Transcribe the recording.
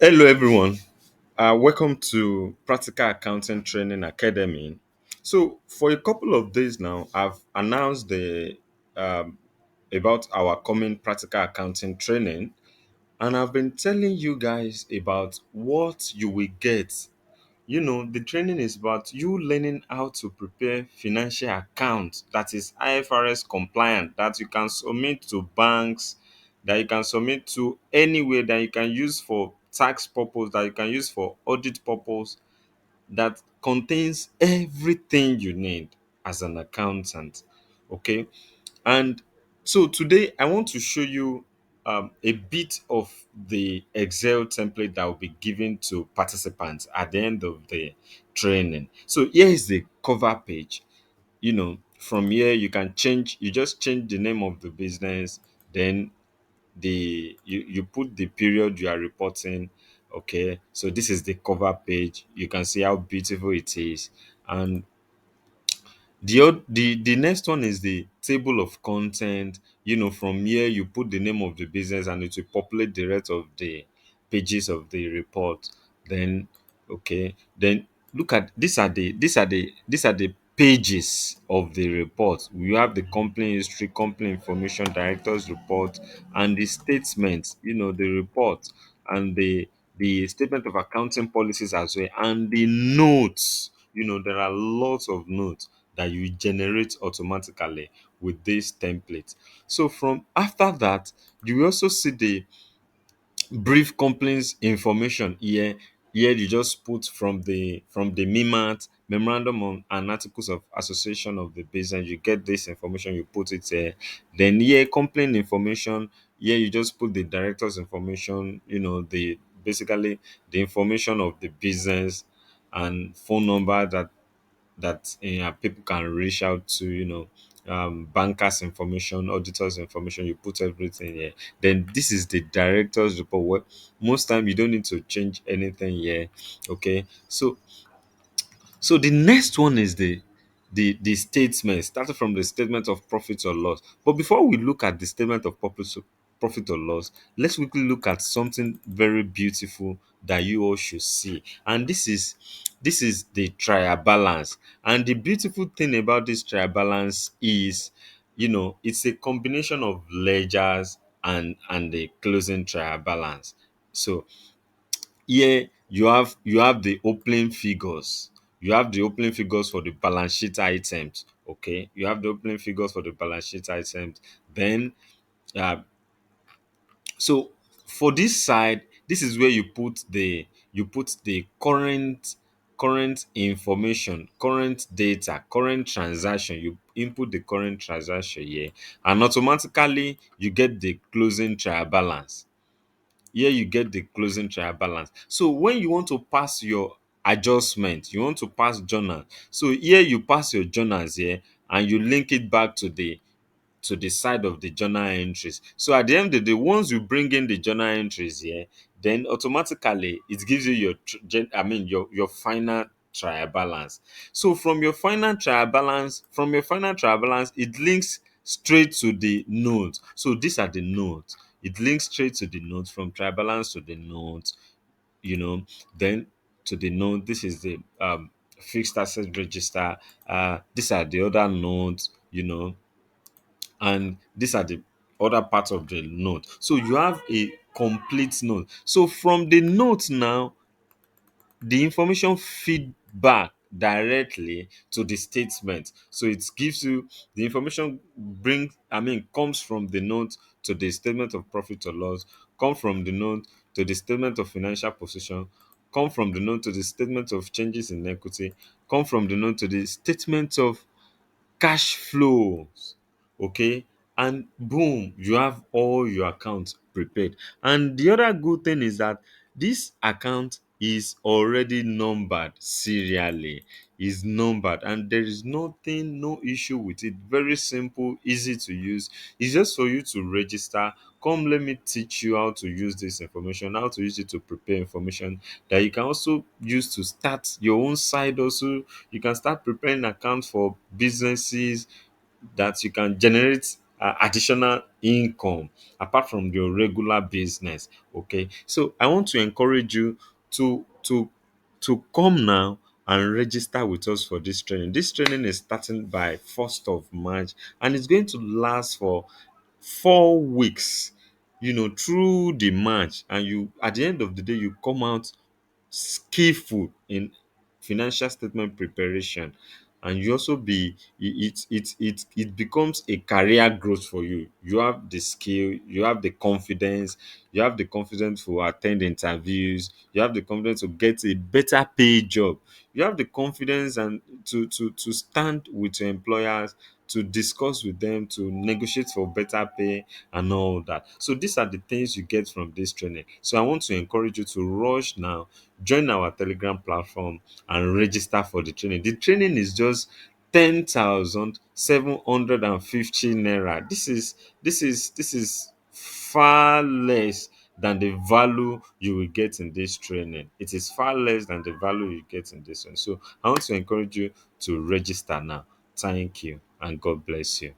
Hello, everyone. Welcome to Practical Accounting Training Academy. So, for a couple of days now, I've announced the um, about our coming practical accounting training, and I've been telling you guys about what you will get. The training is about you learning how to prepare financial accounts that is IFRS compliant, that you can submit to banks, that you can submit to anywhere, that you can use for tax purpose, that you can use for audit purpose, that contains everything you need as an accountant. Okay. And so today I want to show you a bit of the Excel template that will be given to participants at the end of the training. So here is the cover page. From here you just change the name of the business, then you put the period you are reporting. Okay, so this is the cover page. You can see how beautiful it is. And the next one is the table of content. From here you put the name of the business and it will populate the rest of the pages of the report. Then okay, then look at these are the pages of the report. We have the company history, company information, director's report, and the statements, the report, and the statement of accounting policies as well, and the notes. There are lots of notes that you generate automatically with this template. So from after that, you will also see the brief company's information here. Here you just put from the MIMAT, memorandum on and articles of association of the business. You get this information, you put it here. Then here company information. Here you just put the director's information. The basically the information of the business and phone number that people can reach out to, bankers information, auditors information. You put everything here. Then this is the director's report. Where most time you don't need to change anything here. Okay, so the next one is the statement, starting from the statement of profit or loss. But before we look at the statement of profit or loss, let's quickly look at something very beautiful that you all should see. And this is the trial balance. And the beautiful thing about this trial balance is, it's a combination of ledgers and the closing trial balance. So here you have the opening figures. You have the opening figures for the balance sheet items. Okay, you have the opening figures for the balance sheet items. Then uh, so for this side, this is where you put the current information, current data, current transaction. You input the current transaction here, and automatically you get the closing trial balance. Here you get the closing trial balance. So when you want to pass your adjustment, you want to pass journal. So here you pass your journals here, and you link it back to the side of the journal entries. So at the end of the day, once you bring in the journal entries here, then automatically it gives you your final trial balance. So from your final trial balance, it links straight to the notes. So these are the notes. It links straight to the notes, from trial balance to the notes, you know, then to the note. This is the fixed asset register. These are the other notes, and these are the other parts of the note. So you have a complete note. So from the note now, the information feed back directly to the statement. So it gives you the information, comes from the note to the statement of profit or loss, come from the note to the statement of financial position, come from the note to the statement of changes in equity, come from the note to the statement of cash flows. Okay, and boom, you have all your accounts prepared. And the other good thing is that this account is already numbered serially, is numbered, and there is no issue with it. Very simple, easy to use. It's just for you to register. Come, let me teach you how to use this information, how to use it to prepare information that you can also use to start your own side. Also, you can start preparing accounts for businesses, that you can generate additional income apart from your regular business. Okay, so I want to encourage you to come now and register with us for this training. This training is starting by 1st of March and it's going to last for 4 weeks, through the March. And you, at the end of the day, you come out skillful in financial statement preparation, and you also be it becomes a career growth for you. You have the skill, you have the confidence, you have the confidence to attend interviews, you have the confidence to get a better paid job, you have the confidence and to stand with your employers, to discuss with them, to negotiate for better pay and all that. So these are the things you get from this training. So I want to encourage you to rush now, join our Telegram platform and register for the training. The training is just 10,750 naira. This is far less than the value you will get in this training. It is far less than the value you get in this one. So I want to encourage you to register now. Thank you and God bless you.